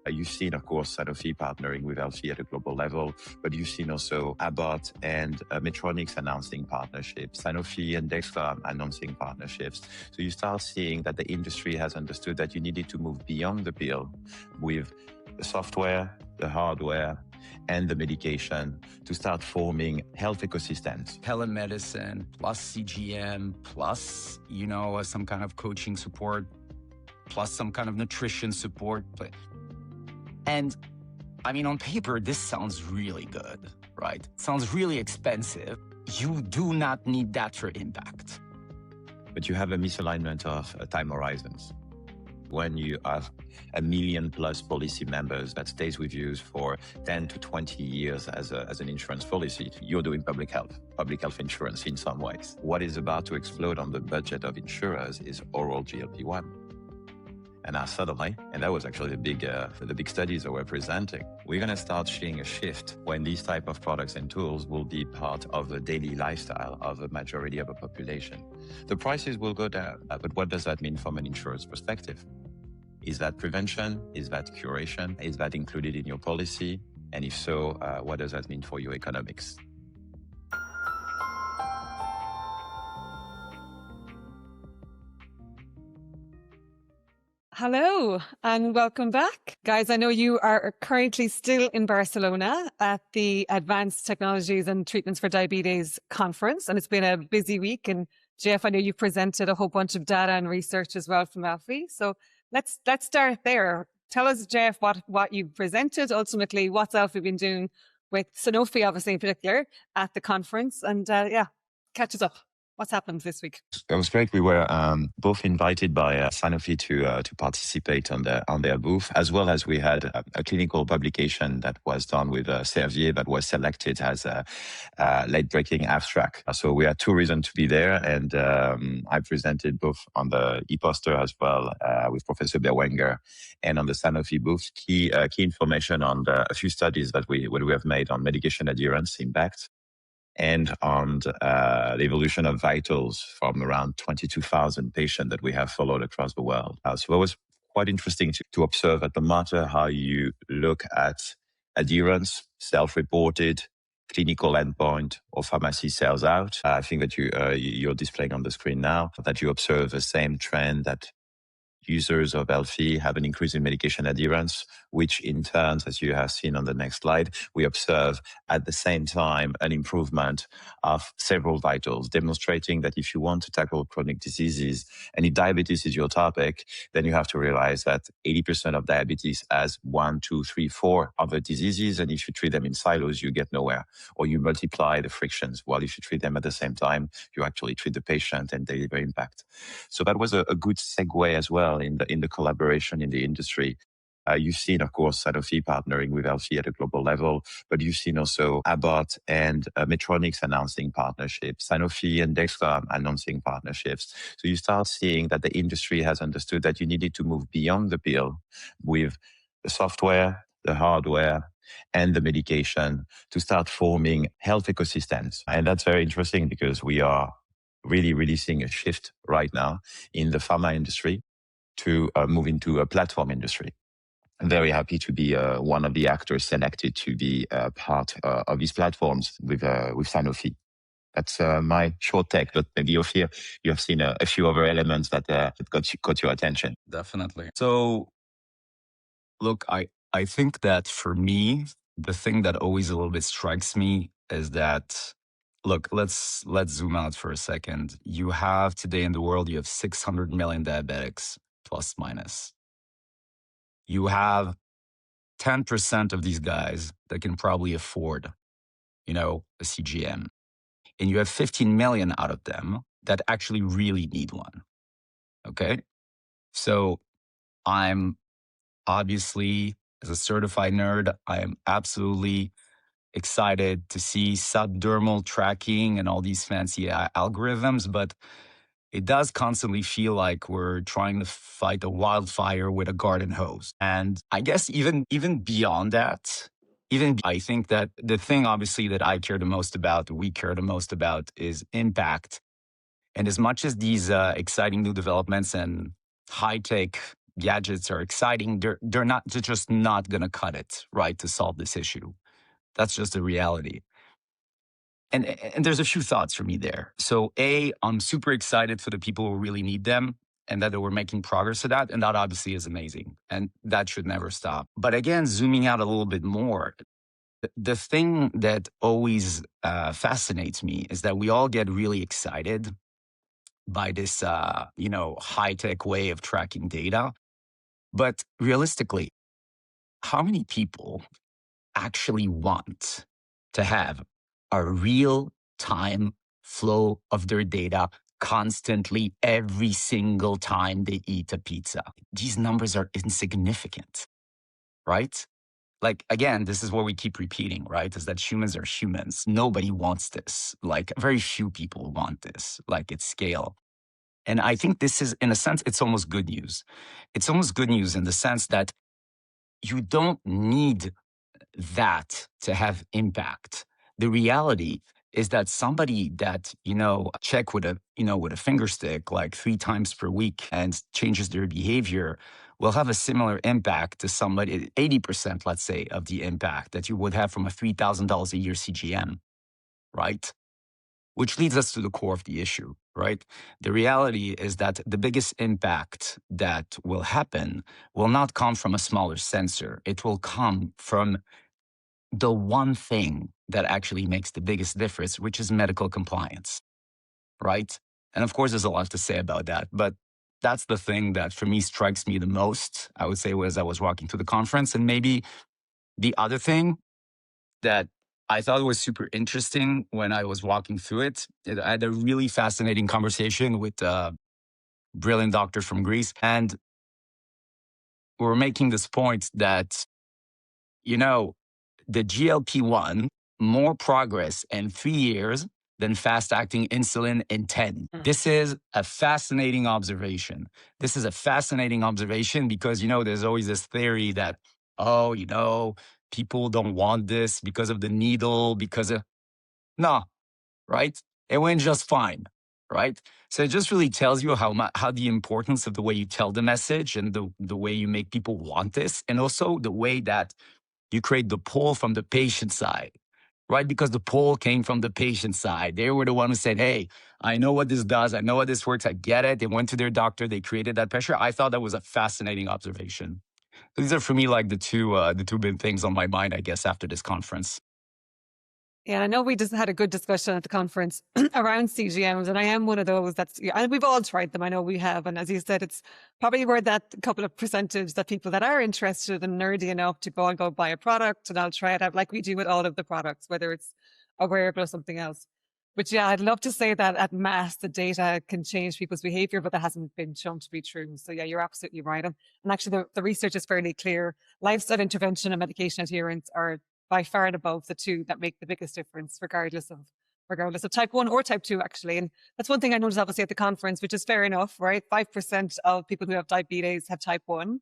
You've seen, of course, Sanofi partnering with Alfie at a global level, but you've seen also Abbott and Medtronic announcing partnerships, Sanofi and Dexcom announcing partnerships. So you start seeing that the industry has understood that you needed to move beyond the pill with the software, the hardware, and the medication to start forming health ecosystems. Telemedicine plus CGM plus, some kind of coaching support plus some kind of nutrition support. And on paper, this sounds really good, right? Sounds really expensive. You do not need that for impact. But you have a misalignment of time horizons. When you have 1 million plus policy members that stays with you for 10 to 20 years as an insurance policy, you're doing public health insurance in some ways. What is about to explode on the budget of insurers is oral GLP-1. And now suddenly, and that was actually the big studies that we're presenting, we're going to start seeing a shift when these type of products and tools will be part of the daily lifestyle of a majority of a population. The prices will go down, but what does that mean from an insurer's perspective? Is that prevention? Is that curation? Is that included in your policy? And if so, what does that mean for your economics? Hello and welcome back. Guys, I know you are currently still in Barcelona at the Advanced Technologies and Treatments for Diabetes conference, and it's been a busy week. And Jeff, I know you've presented a whole bunch of data and research as well from Alfie. So let's start there. Tell us, Jeff, what you presented. Ultimately, what's Alfie been doing with Sanofi, obviously in particular, at the conference, and catch us up. What's happened this week? It was great. We were both invited by Sanofi to participate on their booth, as well as we had a clinical publication that was done with Servier that was selected as a late-breaking abstract. So we had 2 reasons to be there, and I presented both on the e-poster as well with Professor Berwenger, and on the Sanofi booth key information on a few studies that we have made on medication adherence impact, and on the evolution of vitals from around 22,000 patients that we have followed across the world. So it was quite interesting to observe that no matter how you look at adherence, self-reported, clinical endpoint, or pharmacy sales out, I think that you're displaying on the screen now, that you observe the same trend that users of Alfie have an increase in medication adherence, which in turn, as you have seen on the next slide, we observe at the same time an improvement of several vitals, demonstrating that if you want to tackle chronic diseases, and if diabetes is your topic, then you have to realize that 80% of diabetes has 1, 2, 3, 4 other diseases. And if you treat them in silos, you get nowhere, or you multiply the frictions. While if you treat them at the same time, you actually treat the patient and deliver impact. So that was a good segue as well in the collaboration in the industry. You've seen, of course, Sanofi partnering with Alfie at a global level, but you've seen also Abbott and Medtronic announcing partnerships, Sanofi and Dexcom announcing partnerships. So you start seeing that the industry has understood that you needed to move beyond the pill with the software, the hardware, and the medication to start forming health ecosystems. And that's very interesting because we are really seeing a shift right now in the pharma industry to move into a platform industry. I'm very happy to be one of the actors selected to be part of these platforms with Sanofi. That's my short take, but maybe Ophir, you have seen a few other elements that got your attention. Definitely. So, look, I think that for me, the thing that always a little bit strikes me is that, look, let's zoom out for a second. You have today in the world, you have 600 million diabetics, plus minus. You have 10% of these guys that can probably afford, a CGM. And you have 15 million out of them that actually really need one. Okay? So I'm obviously, as a certified nerd, I am absolutely excited to see subdermal tracking and all these fancy algorithms, but it does constantly feel like we're trying to fight a wildfire with a garden hose. And I guess even beyond that, I think that the thing obviously that I care the most about, we care the most about, is impact. And as much as these exciting new developments and high-tech gadgets are exciting, they're just not going to cut it, right, to solve this issue. That's just the reality. And there's a few thoughts for me there. So I'm super excited for the people who really need them and that we're making progress to that. And that obviously is amazing. And that should never stop. But again, zooming out a little bit more, the thing that always fascinates me is that we all get really excited by this, high-tech way of tracking data. But realistically, how many people actually want to have a real-time flow of their data constantly every single time they eat a pizza? These numbers are insignificant, right? Like, again, this is what we keep repeating, right? Is that humans are humans. Nobody wants this. Like, very few people want this, like at scale. And I think this is, in a sense, it's almost good news. It's almost good news in the sense that you don't need that to have impact. The reality is that somebody that, check with a finger stick like 3 times per week and changes their behavior will have a similar impact to somebody, 80%, let's say, of the impact that you would have from a $3,000 a year CGM, right? Which leads us to the core of the issue, right? The reality is that the biggest impact that will happen will not come from a smaller sensor. It will come from the one thing that actually makes the biggest difference, which is medical compliance, right? And of course, there's a lot to say about that, but that's the thing that for me strikes me the most, I would say, as I was walking through the conference. And maybe the other thing that I thought was super interesting when I was walking through it, I had a really fascinating conversation with a brilliant doctor from Greece. And we were making this point that, the GLP-1, more progress in 3 years than fast-acting insulin in 10. This is a fascinating observation. This is a fascinating observation because, there's always this theory that, people don't want this because of the needle, no, right? It went just fine, right? So it just really tells you how the importance of the way you tell the message and the way you make people want this, and also the way that you create the pull from the patient side, right? Because the pull came from the patient side. They were the one who said, hey, I know what this does. I know how this works. I get it. They went to their doctor. They created that pressure. I thought that was a fascinating observation. These are, for me, like the two big things on my mind, I guess, after this conference. Yeah, I know we just had a good discussion at the conference around CGMs, and I am one of those and we've all tried them. I know we have. And as you said, it's probably where that couple of percentage that people that are interested and nerdy enough to go and go buy a product and I'll try it out like we do with all of the products, whether it's a wearable or something else. But yeah, I'd love to say that at mass, the data can change people's behavior, but that hasn't been shown to be true. So yeah, you're absolutely right. And actually the research is fairly clear. Lifestyle intervention and medication adherence are by far and above the two that make the biggest difference, regardless of type 1 or type 2, actually. And that's one thing I noticed, obviously, at the conference, which is fair enough, right? 5% of people who have diabetes have type 1.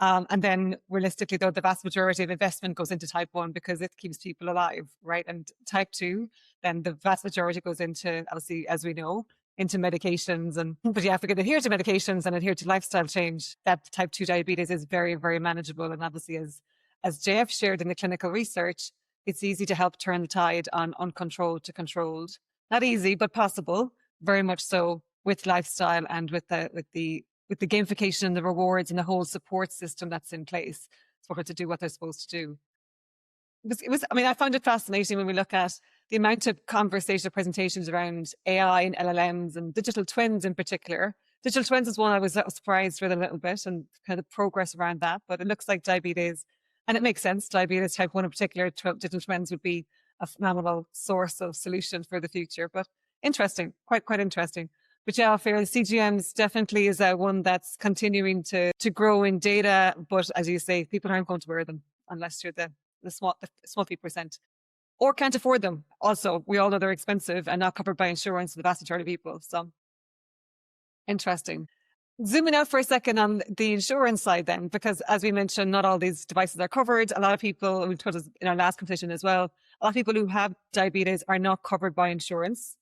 And then realistically, though, the vast majority of investment goes into type 1 because it keeps people alive, right? And type 2, then the vast majority goes into, obviously, as we know, into medications. But yeah, if we can adhere to medications and adhere to lifestyle change, that type 2 diabetes is very, very manageable. And obviously, as JF shared in the clinical research, it's easy to help turn the tide on uncontrolled to controlled. Not easy, but possible, very much so, with lifestyle and with the gamification and the rewards and the whole support system that's in place for people to do what they're supposed to do. I found it fascinating when we look at the amount of conversational presentations around AI and LLMs and digital twins in particular. Digital twins is one I was surprised with a little bit and kind of progress around that, but it looks like diabetes, and it makes sense, diabetes type 1 in particular, digital twins would be a phenomenal source of solution for the future. But interesting, quite interesting. But yeah, fair, CGMs definitely is one that's continuing to grow in data. But as you say, people aren't going to wear them unless you're the small few percent, or can't afford them. Also, we all know they're expensive and not covered by insurance for the vast majority of people. So interesting. Zooming out for a second on the insurance side then, because as we mentioned, not all these devices are covered. A lot of people, we told us in our last conversation as well, a lot of people who have diabetes are not covered by insurance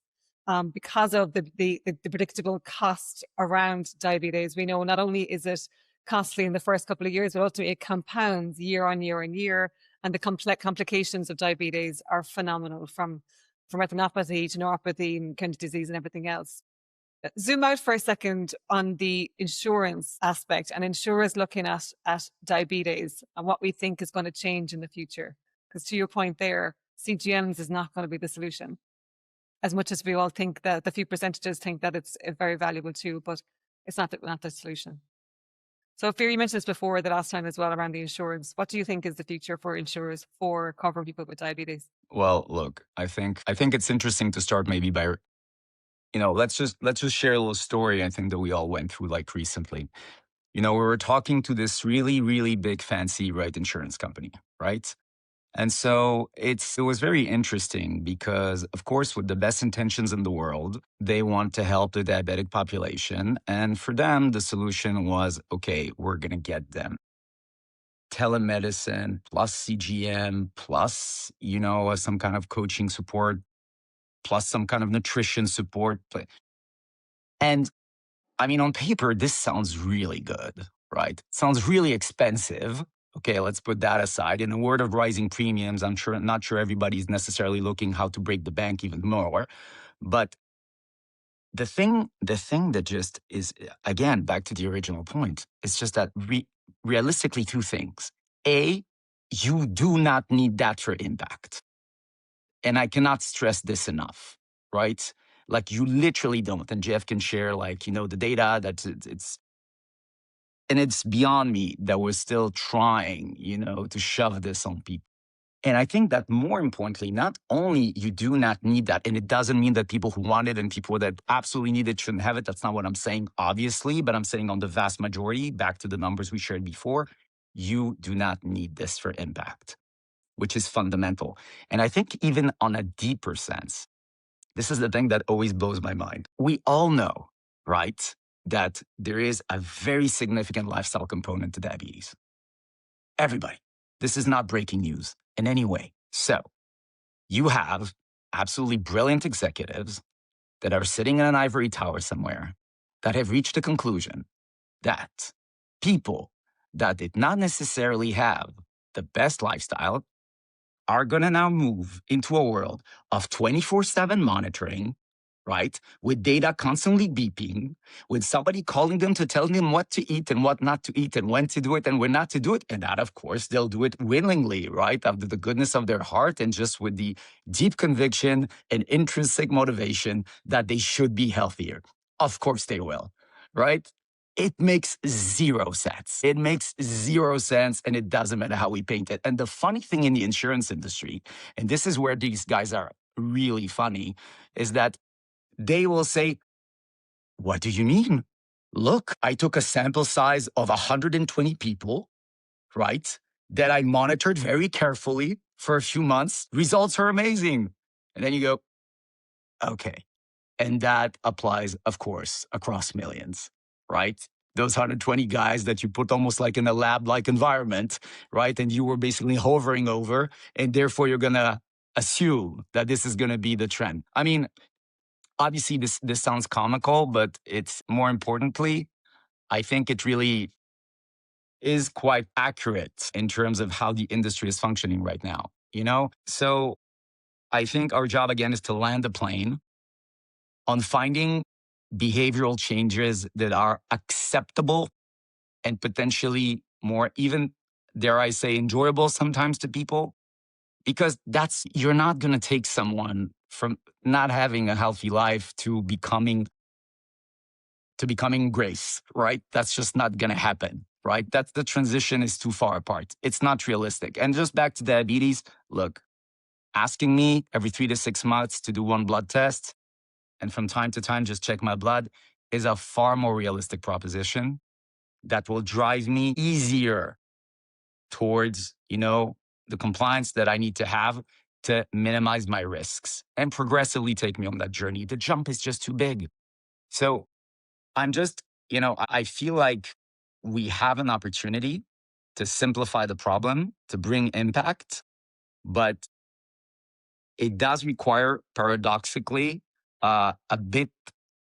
because of the predictable cost around diabetes. We know not only is it costly in the first couple of years, but ultimately it compounds year on year on year. And the complications of diabetes are phenomenal, from retinopathy to neuropathy and kidney disease and everything else. Zoom out for a second on the insurance aspect and insurers looking at diabetes and what we think is going to change in the future. Because to your point there, CGMs is not going to be the solution. As much as we all think that the few percentages think that it's a very valuable tool, but it's not the solution. So Fear, you mentioned this before the last time as well around the insurance. What do you think is the future for insurers for covering people with diabetes? Well, look, I think it's interesting to start maybe by, let's just share a little story I think that we all went through like recently. We were talking to this really, really big fancy insurance company, right? And so it was very interesting because, of course, with the best intentions in the world, they want to help the diabetic population. And for them, the solution was, okay, we're going to get them telemedicine plus CGM plus, some kind of coaching support plus some kind of nutrition support. And I mean, on paper, this sounds really good, right? Sounds really expensive. Okay, let's put that aside. In a world of rising premiums, not sure everybody's necessarily looking how to break the bank even more. But the thing that just is, again, back to the original point, it's just that realistically, two things. A, you do not need that for impact. And I cannot stress this enough, right? Like you literally don't. And Jeff can share the data that and it's beyond me that we're still trying, to shove this on people. And I think that more importantly, not only you do not need that, and it doesn't mean that people who want it and people that absolutely need it shouldn't have it. That's not what I'm saying, obviously, but I'm saying on the vast majority, back to the numbers we shared before, you do not need this for impact, which is fundamental. And I think even on a deeper sense, this is the thing that always blows my mind. We all know, right, that there is a very significant lifestyle component to diabetes. Everybody. This is not breaking news in any way. So you have absolutely brilliant executives that are sitting in an ivory tower somewhere that have reached a conclusion that people that did not necessarily have the best lifestyle are going to now move into a world of 24/7 monitoring, right? With data constantly beeping, with somebody calling them to tell them what to eat and what not to eat and when to do it and when not to do it. And that, of course, they'll do it willingly, right? Out of the goodness of their heart and just with the deep conviction and intrinsic motivation that they should be healthier. Of course they will, right? It makes zero sense. It makes zero sense, and it doesn't matter how we paint it. And the funny thing in the insurance industry, and this is where these guys are really funny, is that they will say, what do you mean? Look, I took a sample size of 120 people, right, that I monitored very carefully for a few months. Results are amazing. And then you go, okay. And that applies, of course, across millions, right? Those 120 guys that you put almost like in a lab-like environment, right? And you were basically hovering over, and therefore you're going to assume that this is going to be the trend. I mean, obviously this sounds comical, but it's more importantly, I think it really is quite accurate in terms of how the industry is functioning right now, So I think our job again is to land the plane on finding behavioral changes that are acceptable and potentially more even, dare I say, enjoyable sometimes to people. Because you're not going to take someone from not having a healthy life to becoming grace, right? That's just not going to happen, right? The transition is too far apart. It's not realistic. And just back to diabetes, look, asking me every 3 to 6 months to do one blood test and from time to time just check my blood is a far more realistic proposition that will drive me easier towards, the compliance that I need to have to minimize my risks and progressively take me on that journey. The jump is just too big. So I'm just, I feel like we have an opportunity to simplify the problem, to bring impact, but it does require, paradoxically, a bit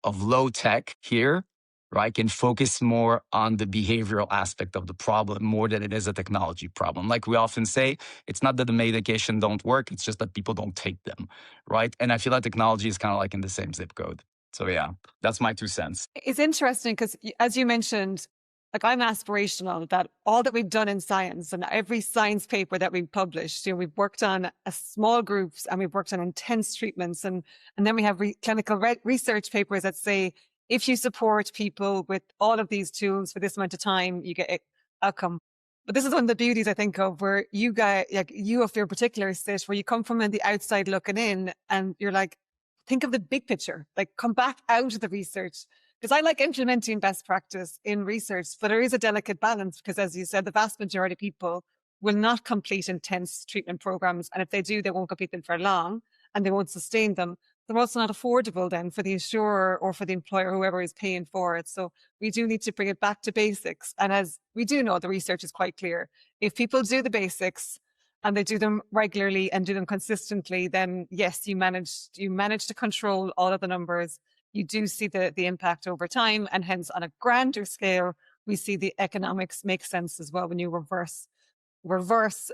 of low tech here right? Can focus more on the behavioral aspect of the problem more than it is a technology problem. Like we often say, it's not that the medication don't work, it's just that people don't take them, right? And I feel like technology is kind of like in the same zip code. So yeah, that's my 2 cents. It's interesting because, as you mentioned, like I'm aspirational that all that we've done in science and every science paper that we've published, we've worked on small groups and we've worked on intense treatments. And then we have clinical research papers that say, if you support people with all of these tools for this amount of time, you get outcome. But this is one of the beauties, I think, of where you guys, like you of your particular sit, where you come from on the outside looking in and you're like, think of the big picture, like come back out of the research. Because I like implementing best practice in research, but there is a delicate balance because, as you said, the vast majority of people will not complete intense treatment programs. And if they do, they won't complete them for long and they won't sustain them. They're also not affordable then for the insurer or for the employer, whoever is paying for it. So we do need to bring it back to basics. And as we do know, the research is quite clear. If people do the basics and they do them regularly and do them consistently, then yes, you manage to control all of the numbers. You do see the impact over time, and hence on a grander scale, we see the economics make sense as well when you reverse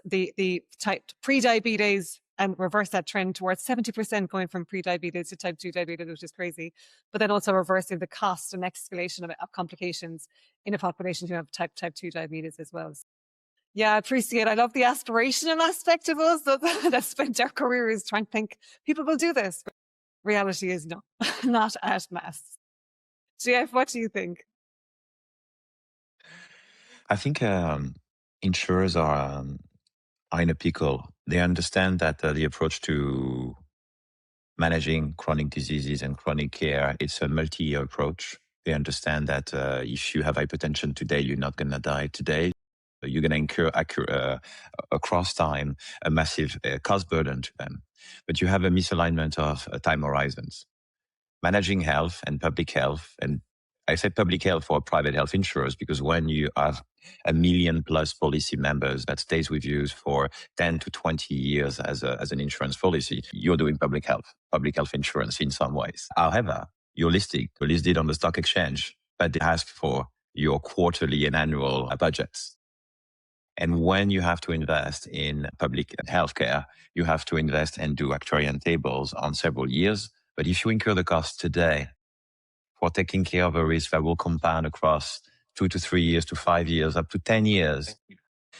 the type pre-diabetes and reverse that trend towards 70% going from pre-diabetes to type 2 diabetes, which is crazy. But then also reversing the cost and escalation of complications in a population who have type 2 diabetes as well. Yeah, I appreciate it. I love the aspirational aspect of us that spent our careers trying to think people will do this. Reality is no, not at mass. Jeff, what do you think? I think insurers are in a pickle. They understand that the approach to managing chronic diseases and chronic care, it's a multi-year approach. They understand that if you have hypertension today, you're not going to die today. You're going to incur across time a massive cost burden to them. But you have a misalignment of time horizons. Managing health and public health, and I say public health for private health insurers because when you have 1 million plus policy members that stays with you for 10 to 20 years as an insurance policy, you're doing public health insurance in some ways. However, you're listed on the stock exchange, but they ask for your quarterly and annual budgets. And when you have to invest in public healthcare, you have to invest and do actuarial tables on several years. But if you incur the cost today for taking care of a risk that will compound across 2 to 3 years to 5 years, up to 10 years,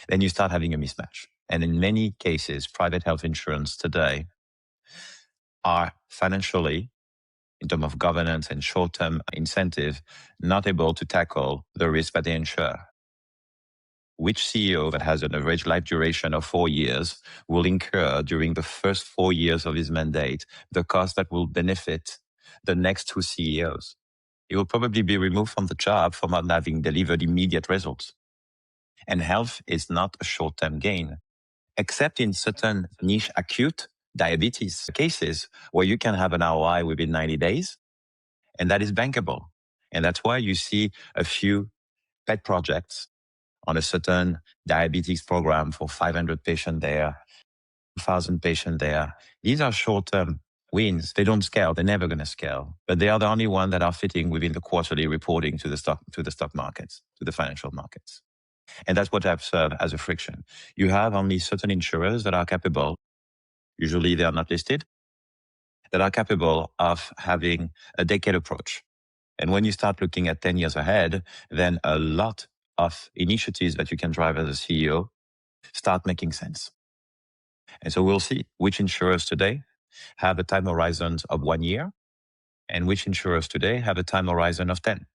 then you start having a mismatch. And in many cases, private health insurance today are financially, in terms of governance and short-term incentive, not able to tackle the risk that they insure. Which CEO that has an average life duration of 4 years will incur during the first 4 years of his mandate the cost that will benefit the next 2 CEOs? He will probably be removed from the job for not having delivered immediate results. And health is not a short-term gain, except in certain niche acute diabetes cases where you can have an ROI within 90 days, and that is bankable. And that's why you see a few pet projects on a certain diabetes program for 500 patients there, 2,000 patients there. These are short-term wins. They don't scale. They're never going to scale. But they are the only ones that are fitting within the quarterly reporting to the stock markets, to the financial markets. And that's what I've observed as a friction. You have only certain insurers that are capable, usually they are not listed, that are capable of having a decade approach. And when you start looking at 10 years ahead, then a lot of initiatives that you can drive as a CEO start making sense. And so we'll see which insurers today have a time horizon of 1 year and which insurers today have a time horizon of 10.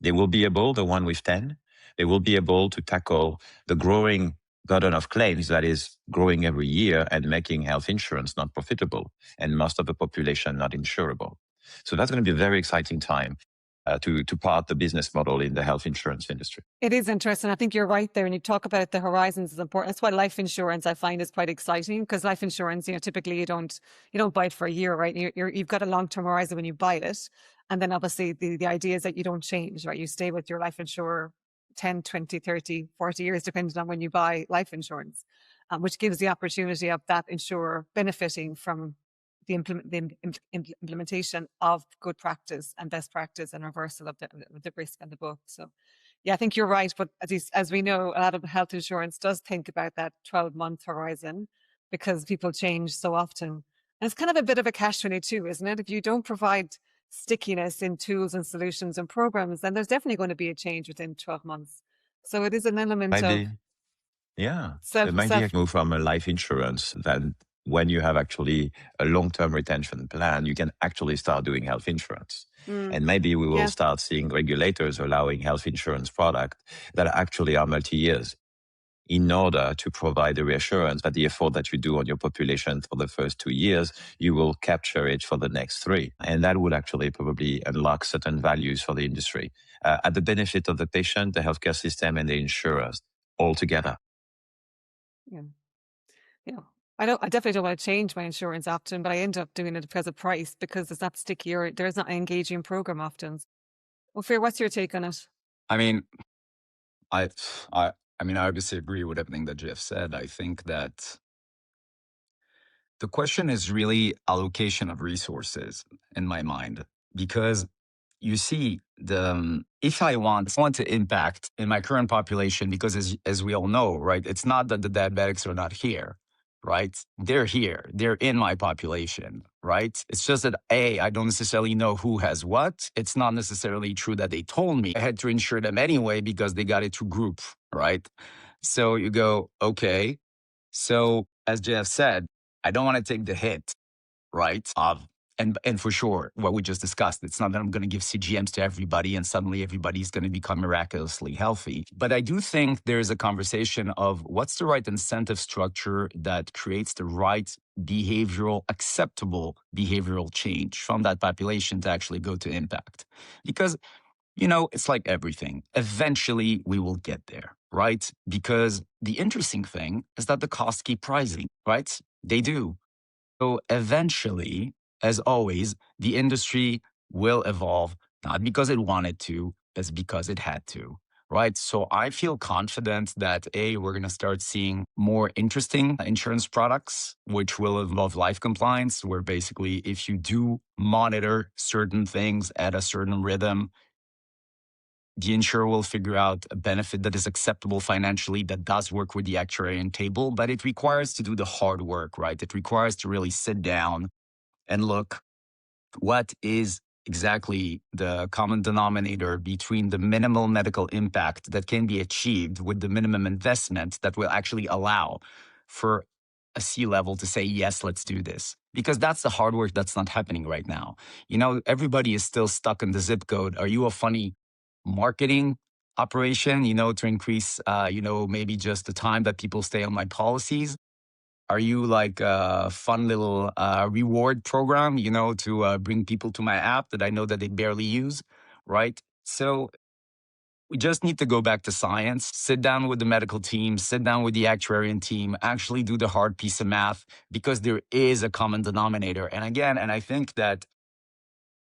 They will be able, the one with 10, they will be able to tackle the growing burden of claims that is growing every year and making health insurance not profitable and most of the population not insurable. So that's going to be a very exciting time to part the business model in the health insurance industry. It is interesting. I think you're right there. And you talk about the horizons is important. That's why life insurance I find is quite exciting because life insurance, typically you don't buy it for a year, right? You've got a long-term horizon when you buy it. And then obviously the idea is that you don't change, right? You stay with your life insurer 10, 20, 30, 40 years, depending on when you buy life insurance, which gives the opportunity of that insurer benefiting from the implementation of good practice and best practice and reversal of the risk and the book. So, yeah, I think you're right. But as we know, a lot of health insurance does think about that 12-month horizon because people change so often. And it's kind of a bit of a catch-22, isn't it? If you don't provide stickiness in tools and solutions and programs, then there's definitely going to be a change within 12 months. So it is an element of it might be a move from a life insurance that when you have actually a long-term retention plan, you can actually start doing health insurance. And maybe we will start seeing regulators allowing health insurance products that actually are multi-years in order to provide the reassurance that the effort that you do on your population for the first 2 years, you will capture it for the next 3. And that would actually probably unlock certain values for the industry at the benefit of the patient, the healthcare system, and the insurers all together. Yeah. I definitely don't want to change my insurance often, but I end up doing it because of price, because it's not sticky or there's not an engaging program often. Ophir, what's your take on it? I mean, I obviously agree with everything that Jeff said. I think that the question is really allocation of resources in my mind, because you see, if I want to impact in my current population, because as we all know, right, it's not that the diabetics are not here, right? They're here. They're in my population, right? It's just that, I don't necessarily know who has what. It's not necessarily true that they told me. I had to insure them anyway because they got it through group, right? So you go, okay. So as Jeff said, I don't want to take the hit, right? And for sure, what we just discussed, it's not that I'm going to give CGMs to everybody and suddenly everybody's going to become miraculously healthy. But I do think there's a conversation of what's the right incentive structure that creates the right acceptable behavioral change from that population to actually go to impact. Because, it's like everything. Eventually, we will get there, right? Because the interesting thing is that the costs keep rising, right? They do. So eventually, as always, the industry will evolve, not because it wanted to, but because it had to, right? So I feel confident that we're going to start seeing more interesting insurance products, which will involve life compliance, where basically if you do monitor certain things at a certain rhythm, the insurer will figure out a benefit that is acceptable financially, that does work with the actuarial table, but it requires to do the hard work, right? It requires to really sit down and look what is exactly the common denominator between the minimal medical impact that can be achieved with the minimum investment that will actually allow for a C-level to say, yes, let's do this. Because that's the hard work that's not happening right now. Everybody is still stuck in the zip code. Are you a funny marketing operation, to increase, maybe just the time that people stay on my policies? Are you like a fun little reward program, to bring people to my app that I know that they barely use, right? So we just need to go back to science, sit down with the medical team, sit down with the actuarial team, actually do the hard piece of math, because there is a common denominator. And again, I think that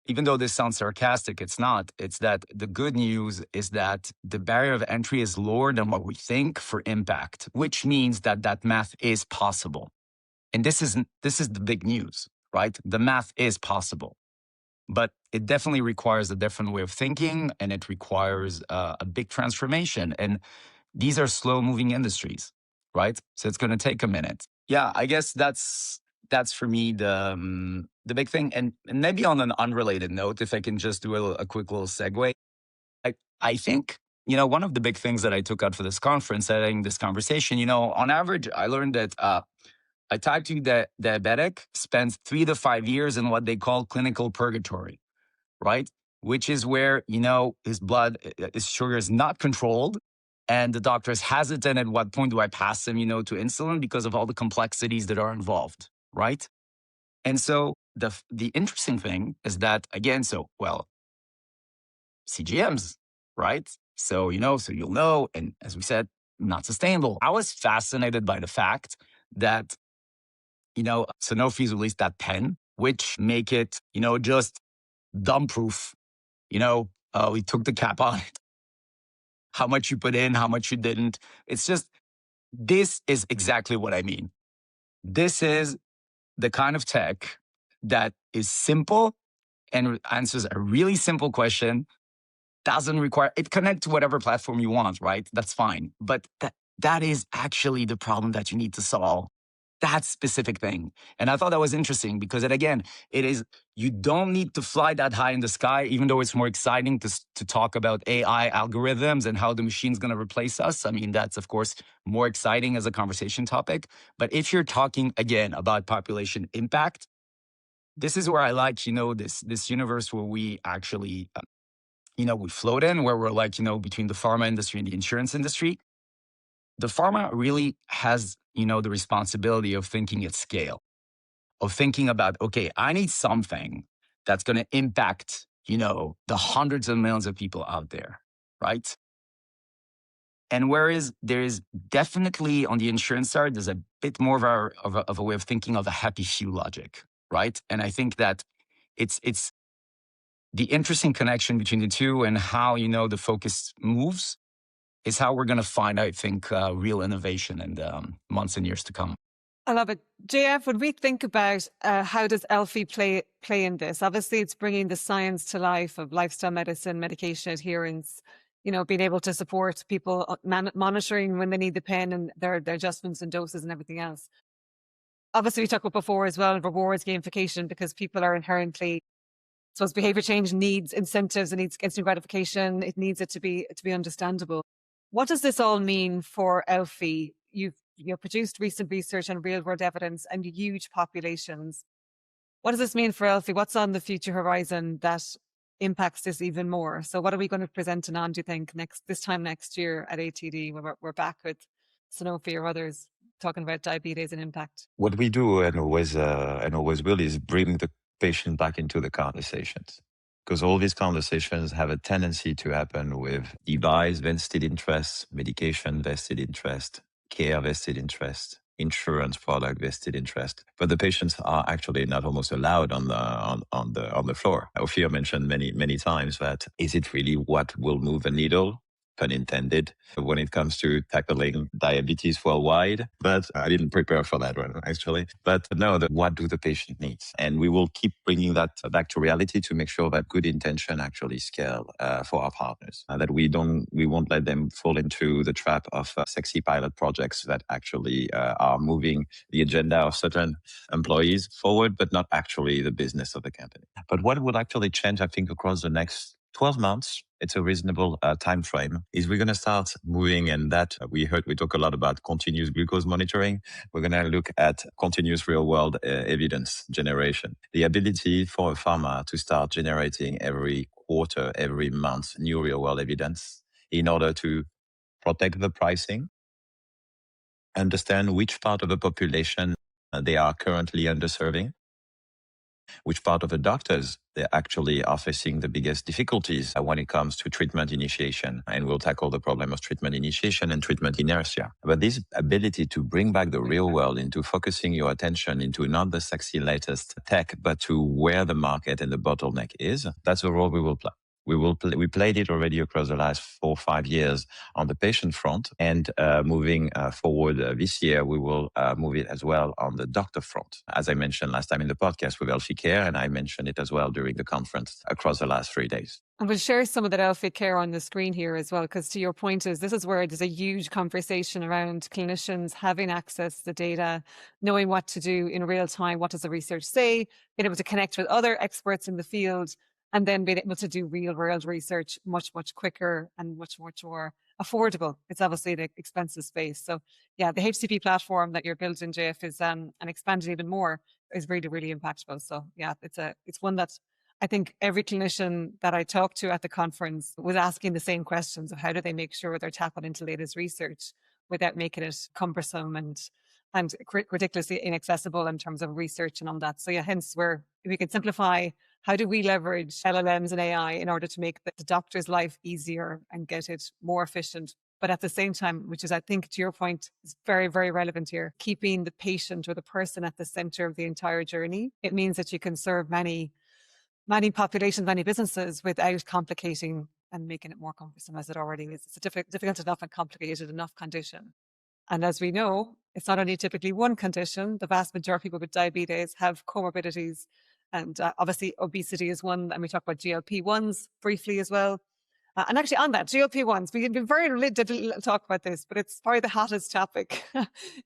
even though this sounds sarcastic, it's not. It's that the good news is that the barrier of entry is lower than what we think for impact, which means that math is possible. And this is the big news, right? The math is possible, but it definitely requires a different way of thinking, and it requires a big transformation. And these are slow-moving industries, right? So it's going to take a minute. Yeah, I guess that's for me the big thing. And maybe on an unrelated note, if I can just do a quick little segue, I think, one of the big things that I took out for this conference, having this conversation, on average, I learned that a type 2 diabetic spends 3 to 5 years in what they call clinical purgatory, right? Which is where, his sugar is not controlled, and the doctor is hesitant at what point do I pass him, to insulin, because of all the complexities that are involved, right? And so the interesting thing is that, again, CGMs, right? So, you'll know, and as we said, not sustainable. I was fascinated by the fact that, Sanofi's released that pen, which make it, just dumb-proof. We took the cap on it. How much you put in, how much you didn't. It's just, this is exactly what I mean. This is the kind of tech that is simple and answers a really simple question, doesn't require, it connects to whatever platform you want, right? That's fine. But that is actually the problem that you need to solve. That specific thing. And I thought that was interesting because again, it is, you don't need to fly that high in the sky, even though it's more exciting to talk about AI algorithms and how the machine's going to replace us. I mean, that's of course more exciting as a conversation topic. But if you're talking again about population impact, this is where I like, this universe where we actually, we float in, where we're like, between the pharma industry and the insurance industry. The pharma really has, the responsibility of thinking at scale, of thinking about, okay, I need something that's going to impact, the hundreds of millions of people out there, right? And whereas there is definitely on the insurance side, there's a bit more of a way of thinking of a happy few logic, right? And I think that it's the interesting connection between the two and how, the focus moves is how we're going to find, I think, real innovation in the months and years to come. I love it. JF, when we think about how does Elfie play in this, obviously it's bringing the science to life of lifestyle medicine, medication adherence, being able to support people monitoring when they need the pen and their adjustments and doses and everything else. Obviously, we talked about before as well, rewards, gamification, because people are inherently, so as behavior change needs incentives, it needs instant gratification, it needs it to be understandable. What does this all mean for Elfie? You've produced recent research on real world evidence and huge populations. What does this mean for Elfie? What's on the future horizon that impacts this even more? So what are we going to present on, do you think, this time next year at ATTD when we're back with Sanofi or others talking about diabetes and impact? What we do and always will is bring the patient back into the conversations. Because all these conversations have a tendency to happen with device vested interest, medication vested interest, care vested interest, insurance product vested interest. But the patients are actually not almost allowed on the floor. Ophir mentioned many times that is it really what will move the needle? Pun intended, when it comes to tackling diabetes worldwide. But I didn't prepare for that one, actually. But no, what do the patient needs? And we will keep bringing that back to reality to make sure that good intention actually scale for our partners. That we won't let them fall into the trap of sexy pilot projects that actually are moving the agenda of certain employees forward, but not actually the business of the company. But what would actually change, I think, across the next 12 months, it's a reasonable time frame, is we're going to start moving, and that we talk a lot about continuous glucose monitoring. We're going to look at continuous real world evidence generation. The ability for a pharma to start generating every quarter, every month, new real world evidence in order to protect the pricing, understand which part of the population they are currently underserving, which part of the doctors they actually are facing the biggest difficulties when it comes to treatment initiation. And we'll tackle the problem of treatment initiation and treatment inertia. But this ability to bring back the real world into focusing your attention into not the sexy latest tech, but to where the market and the bottleneck is, that's the role we will play. We played it already across the last 4 or 5 years on the patient front, and moving forward this year, we will move it as well on the doctor front. As I mentioned last time in the podcast with Elfie Care, and I mentioned it as well during the conference across the last 3 days. And we'll share some of that Elfie Care on the screen here as well, because to your point this is where there's a huge conversation around clinicians having access to the data, knowing what to do in real time, what does the research say, being able to connect with other experts in the field, and then being able to do real world research much, much quicker and much, much more affordable. It's obviously the expensive space. So yeah, the HCP platform that you're building, JF, is and expanded even more is really, really impactful. So yeah, it's one that I think every clinician that I talked to at the conference was asking the same questions of how do they make sure they're tapping into latest research without making it cumbersome and ridiculously inaccessible in terms of research and all that. So yeah, hence where we can simplify, how do we leverage LLMs and AI in order to make the doctor's life easier and get it more efficient? But at the same time, which is, I think, to your point, is very, very relevant here, keeping the patient or the person at the center of the entire journey. It means that you can serve many populations, many businesses without complicating and making it more cumbersome as it already is. It's a difficult enough and complicated enough condition. And as we know, it's not only typically one condition. The vast majority of people with diabetes have comorbidities And obviously, obesity is one, and we talk about GLP-1s briefly as well. And actually, on that, GLP-1s, we've been very little talk about this, but it's probably the hottest topic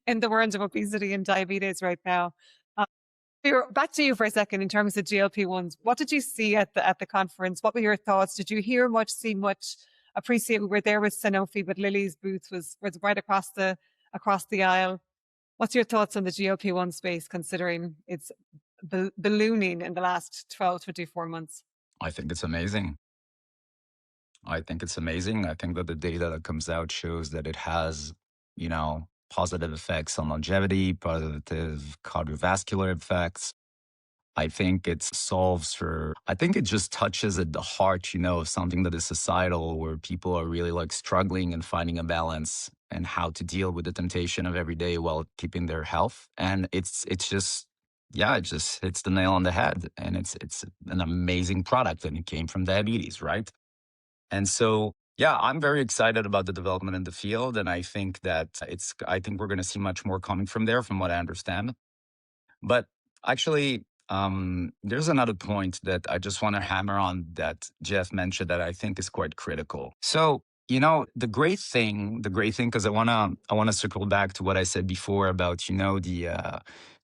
in the world of obesity and diabetes right now. Back to you for a second in terms of GLP-1s. What did you see at the conference? What were your thoughts? Did you hear much, see much, appreciate? We were there with Sanofi, but Lilly's booth was right across the aisle. What's your thoughts on the GLP-1 space, considering it's ballooning in the last 12, 24 months? I think it's amazing. I think that the data that comes out shows that it has, positive effects on longevity, positive cardiovascular effects. I think it just touches at the heart, of something that is societal, where people are really like struggling and finding a balance and how to deal with the temptation of every day while keeping their health. And it just hits the nail on the head. And it's an amazing product, and it came from diabetes, right? And so, yeah, I'm very excited about the development in the field. And I think I think we're going to see much more coming from there, from what I understand. But actually, there's another point that I just want to hammer on that Jeff mentioned that I think is quite critical. So, the great thing, because I want to circle back to what I said before about, the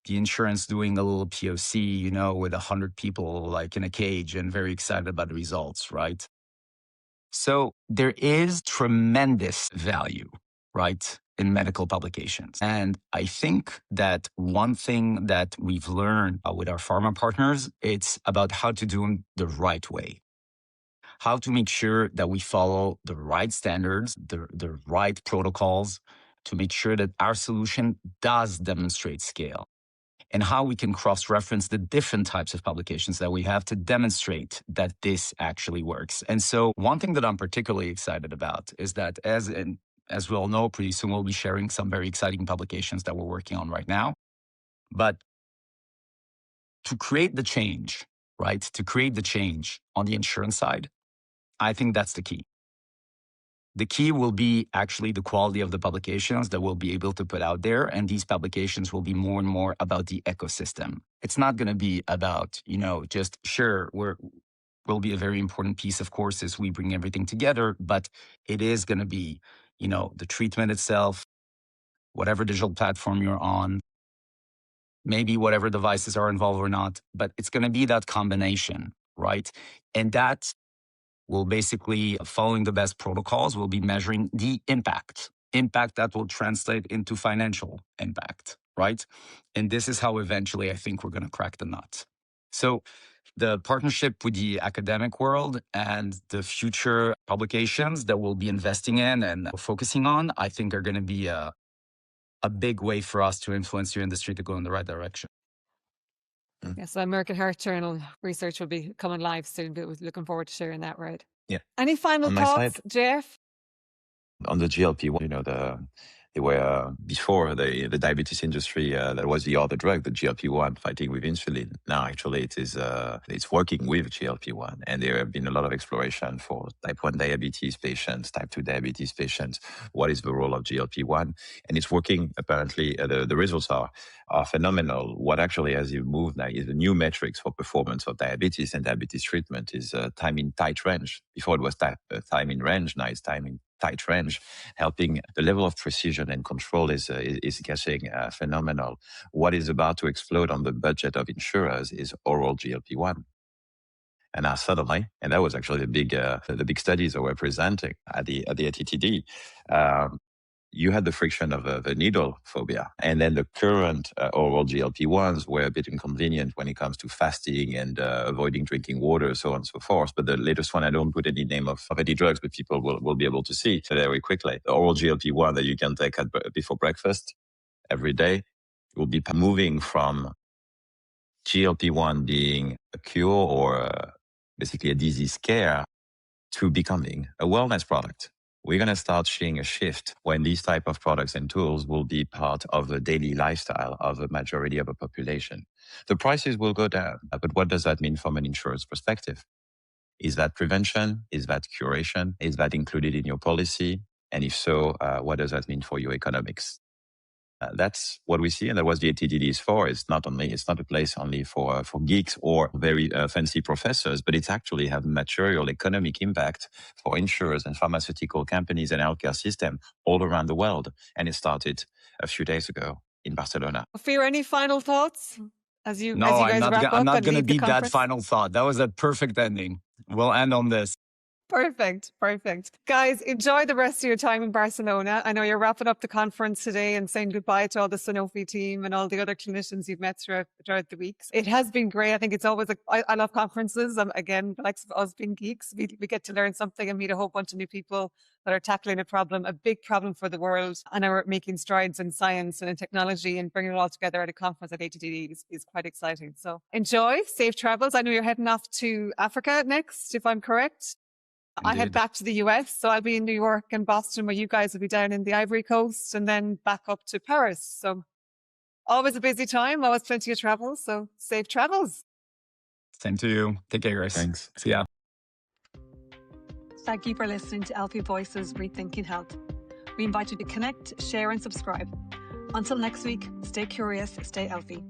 insurance doing a little POC, with 100 people like in a cage and very excited about the results, right? So there is tremendous value, right, in medical publications. And I think that one thing that we've learned with our pharma partners, it's about how to do them the right way. How to make sure that we follow the right standards, the right protocols, to make sure that our solution does demonstrate scale, and how we can cross-reference the different types of publications that we have to demonstrate that this actually works. And so one thing that I'm particularly excited about is that as we all know, pretty soon we'll be sharing some very exciting publications that we're working on right now. But to create the change, right, on the insurance side, I think that's the key. The key will be actually the quality of the publications that we'll be able to put out there. And these publications will be more and more about the ecosystem. It's not going to be about, just sure, will be a very important piece of course as we bring everything together, but it is going to be, the treatment itself, whatever digital platform you're on, maybe whatever devices are involved or not, but it's going to be that combination, right? And that will basically, following the best protocols, will be measuring the impact that will translate into financial impact, right? And this is how eventually I think we're going to crack the nut. So the partnership with the academic world and the future publications that we'll be investing in and focusing on, I think are going to be a big way for us to influence your industry to go in the right direction. Yes, American Heart Journal research will be coming live soon, but we're looking forward to sharing that, right? Yeah. Any final thoughts, Jeff? On the GLP-1, they were before the diabetes industry, that was the other drug, the GLP-1, fighting with insulin. Now, actually, it's working with GLP-1, and there have been a lot of exploration for type 1 diabetes patients, type 2 diabetes patients. What is the role of GLP-1? And it's working. Apparently, the results are phenomenal. What actually has moved now is the new metrics for performance of diabetes and diabetes treatment is time in tight range. Before it was time in range, now it's time in tight range, helping the level of precision and control is getting phenomenal. What is about to explode on the budget of insurers is oral GLP-1. And now suddenly, and that was actually the big studies that were presenting at the ATTD, you had the friction of the needle phobia. And then the current oral GLP-1s were a bit inconvenient when it comes to fasting and avoiding drinking water, so on and so forth. But the latest one, I don't put any name of any drugs, but people will be able to see very quickly. The oral GLP-1 that you can take before breakfast every day will be moving from GLP-1 being a cure or basically a disease care to becoming a wellness product. We're going to start seeing a shift when these type of products and tools will be part of the daily lifestyle of the majority of the population. The prices will go down, but what does that mean from an insurance perspective? Is that prevention? Is that curation? Is that included in your policy? And if so, what does that mean for your economics? That's what we see, and that was the ATTD is for. It's not a place only for geeks or very fancy professors, but it's actually have material economic impact for insurers and pharmaceutical companies and healthcare system all around the world. And it started a few days ago in Barcelona. Fear, any final thoughts as you No, guys wrap up? I'm not and going to leave the beat that conference? final thought. That was a perfect ending. We'll end on this. Perfect. Guys, enjoy the rest of your time in Barcelona. I know you're wrapping up the conference today and saying goodbye to all the Sanofi team and all the other clinicians you've met throughout the weeks. It has been great. I think it's always, I love conferences. Again, like us being geeks, we get to learn something and meet a whole bunch of new people that are tackling a big problem for the world, and are making strides in science and in technology, and bringing it all together at a conference at ATTD is quite exciting. So enjoy, safe travels. I know you're heading off to Africa next, if I'm correct. Indeed. I head back to the US, so I'll be in New York and Boston, where you guys will be down in the Ivory Coast, and then back up to Paris. So always a busy time, always plenty of travel. So safe travels. Same to you. Take care, guys. Thanks. See ya. Thank you for listening to Healthy Voices Rethinking Health. We invite you to connect, share, and subscribe. Until next week, stay curious, stay healthy.